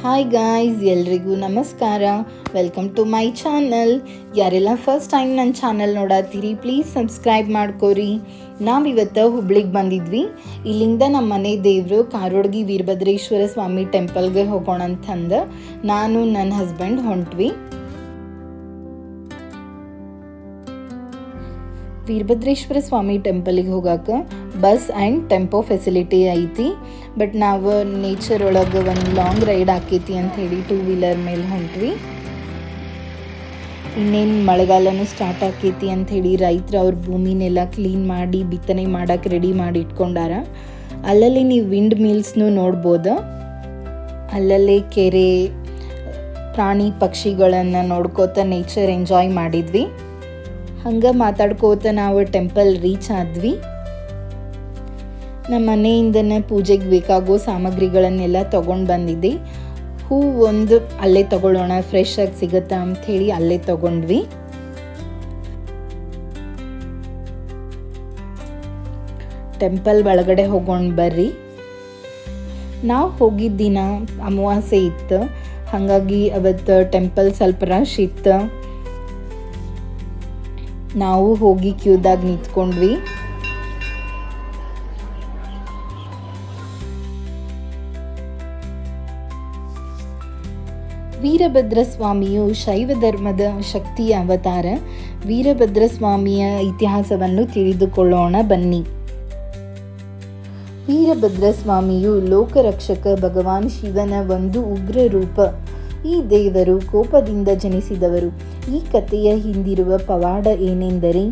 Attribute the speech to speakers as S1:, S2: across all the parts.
S1: Hi guys, ಎಲ್ರಿಗೂ ನಮಸ್ಕಾರ. Welcome to my channel. ಯಾರೆಲ್ಲ ಫಸ್ಟ್ ಟೈಮ್ ನನ್ನ ಚಾನಲ್ ನೋಡತ್ತೀರಿ ಪ್ಲೀಸ್ ಸಬ್ಸ್ಕ್ರೈಬ್ ಮಾಡ್ಕೋರಿ. ನಾವಿವತ್ತು ಹುಬ್ಳಿಗೆ ಬಂದಿದ್ವಿ. ಇಲ್ಲಿಂದ ನಮ್ಮ ಮನೆ ದೇವರು ಕಾರೋಡ್ಗಿ ವೀರಭದ್ರೇಶ್ವರ ಸ್ವಾಮಿ ಟೆಂಪಲ್ಗೆ ಹೋಗೋಣ ಅಂತಂದು ನಾನು ನನ್ನ ಹಸ್ಬೆಂಡ್ ಹೊಂಟ್ವಿ. ವೀರಭದ್ರೇಶ್ವರ ಸ್ವಾಮಿ ಟೆಂಪಲಿಗೆ ಹೋಗಕ್ಕೆ ಬಸ್ ಆ್ಯಂಡ್ ಟೆಂಪೋ ಫೆಸಿಲಿಟಿ ಐತಿ. ಬಟ್ ನಾವು ನೇಚರ್ ಒಳಗೆ ಒಂದು ಲಾಂಗ್ ರೈಡ್ ಆಕೈತಿ ಅಂಥೇಳಿ 2 ವೀಲರ್ ಮೇಲೆ ಹೊಂಟ್ವಿ. ಇನ್ನೇನು ಮಳೆಗಾಲನೂ ಸ್ಟಾರ್ಟ್ ಆಕೈತಿ ಅಂಥೇಳಿ ರೈತರು ಅವ್ರ ಭೂಮಿನೆಲ್ಲ ಕ್ಲೀನ್ ಮಾಡಿ ಬಿತ್ತನೆ ಮಾಡೋಕ್ಕೆ ರೆಡಿ ಮಾಡಿ ಇಟ್ಕೊಂಡಾರ. ಅಲ್ಲಲ್ಲಿ ನೀವು ವಿಂಡ್ ಮಿಲ್ಸ್ನೂ ನೋಡ್ಬೋದು. ಅಲ್ಲಲ್ಲೇ ಕೆರೆ, ಪ್ರಾಣಿ ಪಕ್ಷಿಗಳನ್ನು ನೋಡ್ಕೋತ ನೇಚರ್ ಎಂಜಾಯ್ ಮಾಡಿದ್ವಿ. ಹಂಗೆ ಮಾತಾಡ್ಕೋತ ನಾವು ಟೆಂಪಲ್ ರೀಚ್ ಆದ್ವಿ. ನಮ್ಮ ಮನೆಯಿಂದನೇ ಪೂಜೆಗೆ ಬೇಕಾಗೋ ಸಾಮಗ್ರಿಗಳನ್ನೆಲ್ಲ ತೊಗೊಂಡು ಬಂದಿದ್ದೆ. ಹೂ ಒಂದು ಅಲ್ಲೇ ತೊಗೊಳ್ಳೋಣ, ಫ್ರೆಶ್ ಆಗಿ ಸಿಗುತ್ತಾ ಅಂಥೇಳಿ ಅಲ್ಲೇ ತೊಗೊಂಡ್ವಿ. ಟೆಂಪಲ್ ಒಳಗಡೆ ಹೋಗೋಣ ಬರ್ರಿ. ನಾವು ಹೋಗಿದ್ದ ದಿನ ಅಮಾವಾಸ್ಯೆ ಇತ್ತು, ಹಾಗಾಗಿ ಅವತ್ತು ಟೆಂಪಲ್ ಸ್ವಲ್ಪ ರಶ್ ಇತ್ತು. ನಾವು ಹೋಗಿ ಕ್ಯೂದಾಗ ನಿಂತ್ಕೊಂಡ್ವಿ. ವೀರಭದ್ರ ಸ್ವಾಮಿಯು ಶೈವ ಧರ್ಮದ ಶಕ್ತಿಯ ಅವತಾರ. ವೀರಭದ್ರ ಸ್ವಾಮಿಯ ಇತಿಹಾಸವನ್ನು ತಿಳಿದುಕೊಳ್ಳೋಣ ಬನ್ನಿ. ವೀರಭದ್ರ ಸ್ವಾಮಿಯು ಲೋಕರಕ್ಷಕ ಭಗವಾನ್ ಶಿವನ ಒಂದು ಉಗ್ರ ರೂಪ. ಈ ದೇವರು ಕೋಪದಿಂದ ಜನಿಸಿದವರು. ಈ ಕಥೆಯ ಹಿಂದಿರುವ ಪವಾಡ ಏನೆಂದರೆ,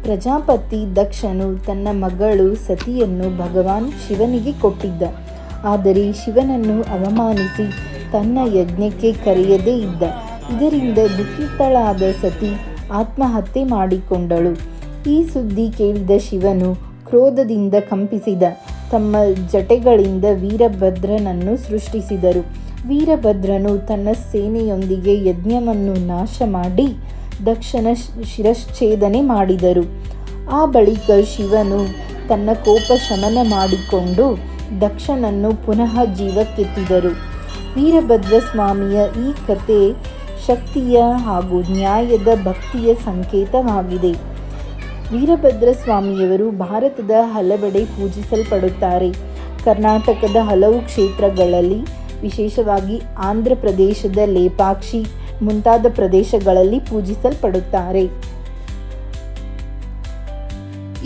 S1: ಪ್ರಜಾಪತಿ ದಕ್ಷನು ತನ್ನ ಮಗಳು ಸತಿಯನ್ನು ಭಗವಾನ್ ಶಿವನಿಗೆ ಕೊಟ್ಟಿದ್ದ. ಆದರೆ ಶಿವನನ್ನು ಅವಮಾನಿಸಿ ತನ್ನ ಯಜ್ಞಕ್ಕೆ ಕರೆಯದೇ ಇದ್ದ. ಇದರಿಂದ ದುಃಖಿತಳಾದ ಸತಿ ಆತ್ಮಹತ್ಯೆ ಮಾಡಿಕೊಂಡಳು. ಈ ಸುದ್ದಿ ಕೇಳಿದ ಶಿವನು ಕ್ರೋಧದಿಂದ ಕಂಪಿಸಿದ. ತಮ್ಮ ಜಟೆಗಳಿಂದ ವೀರಭದ್ರನನ್ನು ಸೃಷ್ಟಿಸಿದರು. ವೀರಭದ್ರನು ತನ್ನ ಸೇನೆಯೊಂದಿಗೆ ಯಜ್ಞವನ್ನು ನಾಶ ಮಾಡಿ ದಕ್ಷನ ಶಿರಶ್ಛೇದನೆ ಮಾಡಿದರು. ಆ ಬಳಿಕ ಶಿವನು ತನ್ನ ಕೋಪ ಶಮನ ಮಾಡಿಕೊಂಡು ದಕ್ಷನನ್ನು ಪುನಃ ಜೀವಕ್ಕೆತ್ತಿದರು. ವೀರಭದ್ರ ಸ್ವಾಮಿಯ ಈ ಕಥೆ ಶಕ್ತಿಯ ಹಾಗೂ ನ್ಯಾಯದ ಭಕ್ತಿಯ ಸಂಕೇತವಾಗಿದೆ. ವೀರಭದ್ರ ಸ್ವಾಮಿಯವರು ಭಾರತದ ಹಲವೆಡೆ ಪೂಜಿಸಲ್ಪಡುತ್ತಾರೆ. ಕರ್ನಾಟಕದ ಹಲವು ಕ್ಷೇತ್ರಗಳಲ್ಲಿ, ವಿಶೇಷವಾಗಿ ಆಂಧ್ರ ಪ್ರದೇಶದ ಲೇಪಾಕ್ಷಿ ಮುಂತಾದ ಪ್ರದೇಶಗಳಲ್ಲಿ ಪೂಜಿಸಲ್ಪಡುತ್ತಾರೆ.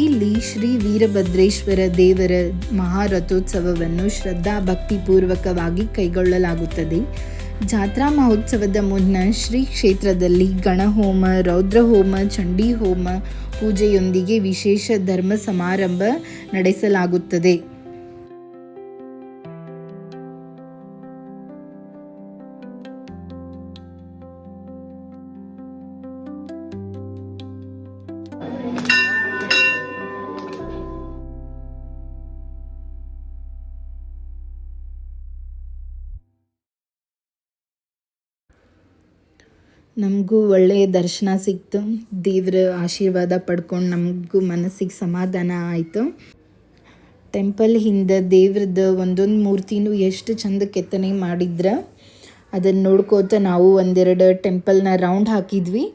S1: ಇಲ್ಲಿ ಶ್ರೀ ವೀರಭದ್ರೇಶ್ವರ ದೇವರ ಮಹಾರಥೋತ್ಸವವನ್ನು ಶ್ರದ್ಧಾ ಭಕ್ತಿಪೂರ್ವಕವಾಗಿ ಕೈಗೊಳ್ಳಲಾಗುತ್ತದೆ. ಜಾತ್ರಾ ಮಹೋತ್ಸವದ ಮುನ್ನ ಶ್ರೀ ಕ್ಷೇತ್ರದಲ್ಲಿ ಗಣಹೋಮ, ರೌದ್ರಹೋಮ, ಚಂಡಿ ಹೋಮ ಪೂಜೆಯೊಂದಿಗೆ ವಿಶೇಷ ಧರ್ಮ ಸಮಾರಂಭ ನಡೆಸಲಾಗುತ್ತದೆ. ನಮಗೂ ಒಳ್ಳೆಯ ದರ್ಶನ ಸಿಕ್ತು. ದೇವರ ಆಶೀರ್ವಾದ ಪಡ್ಕೊಂಡು ನಮಗೂ ಮನಸ್ಸಿಗೆ ಸಮಾಧಾನ ಆಯಿತು. ಟೆಂಪಲ್ ಹಿಂದೆ ದೇವ್ರದ್ದು ಒಂದೊಂದು ಮೂರ್ತಿನೂ ಎಷ್ಟು ಚಂದ ಕೆತ್ತನೆ ಮಾಡಿದ್ರೆ ಅದನ್ನು ನೋಡ್ಕೋತ ನಾವು ಒಂದೆರಡು ಟೆಂಪಲ್ನ ರೌಂಡ್ ಹಾಕಿದ್ವಿ.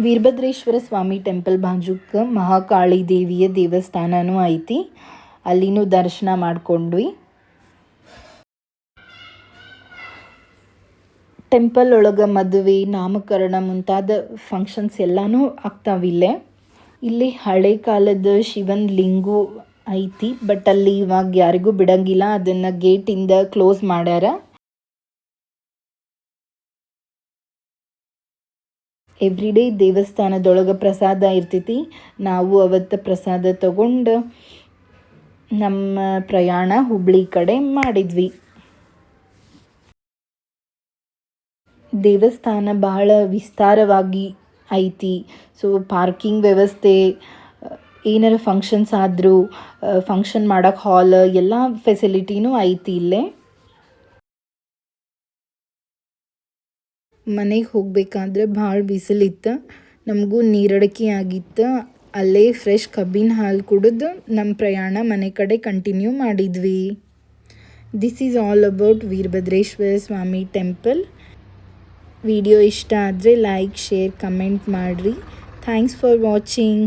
S1: ವೀರಭದ್ರೇಶ್ವರ ಸ್ವಾಮಿ ಟೆಂಪಲ್ ಬಾಜುಕ್ಕೆ ಮಹಾಕಾಳಿ ದೇವಿಯ ದೇವಸ್ಥಾನನೂ ಐತಿ. ಅಲ್ಲಿನೂ ದರ್ಶನ ಮಾಡ್ಕೊಂಡ್ವಿ. ಟೆಂಪಲ್ ಒಳಗೆ ಮದುವೆ, ನಾಮಕರಣ ಮುಂತಾದ ಫಂಕ್ಷನ್ಸ್ ಎಲ್ಲನೂ ಆಗ್ತಾವಿಲ್ಲೇ. ಇಲ್ಲಿ ಹಳೆ ಕಾಲದ ಶಿವನ ಲಿಂಗು ಐತಿ, ಬಟ್ ಅಲ್ಲಿ ಇವಾಗ ಯಾರಿಗೂ ಬಿಡಂಗಿಲ್ಲ. ಅದನ್ನು ಗೇಟಿಂದ ಕ್ಲೋಸ್ ಮಾಡ್ಯಾರ. ಎವ್ರಿಡೇ ದೇವಸ್ಥಾನದೊಳಗೆ ಪ್ರಸಾದ ಇರ್ತೈತಿ. ನಾವು ಅವತ್ತು ಪ್ರಸಾದ ತಗೊಂಡು ನಮ್ಮ ಪ್ರಯಾಣ ಹುಬ್ಳಿ ಕಡೆ ಮಾಡಿದ್ವಿ. ದೇವಸ್ಥಾನ ಬಹಳ ವಿಸ್ತಾರವಾಗಿ ಐತಿ. ಸೊ ಪಾರ್ಕಿಂಗ್ ವ್ಯವಸ್ಥೆ ಏನಾರ ಫಂಕ್ಷನ್ಸ್ ಆದರೂ ಫಂಕ್ಷನ್ ಮಾಡೋಕ್ಕೆ ಹಾಲ್ ಎಲ್ಲ ಫೆಸಿಲಿಟಿನೂ ಐತಿ ಇಲ್ಲೇ. ಮನೆಗೆ ಹೋಗಬೇಕಾದ್ರೆ ಭಾಳ ಬಿಸಿಲಿತ್ತು, ನಮಗೂ ನೀರಡಿಕೆ ಆಗಿತ್ತು. ಅಲ್ಲೇ ಫ್ರೆಶ್ ಕಬ್ಬಿನ ಹಾಲು ಕುಡಿದು ನಮ್ಮ ಪ್ರಯಾಣ ಮನೆ ಕಡೆ ಕಂಟಿನ್ಯೂ ಮಾಡಿದ್ವಿ. This is all about Veerabhadreshwara Swami temple. Video ಇಷ್ಟ ಆದರೆ ಲೈಕ್, ಶೇರ್, ಕಮೆಂಟ್ ಮಾಡಿರಿ. Thanks for watching.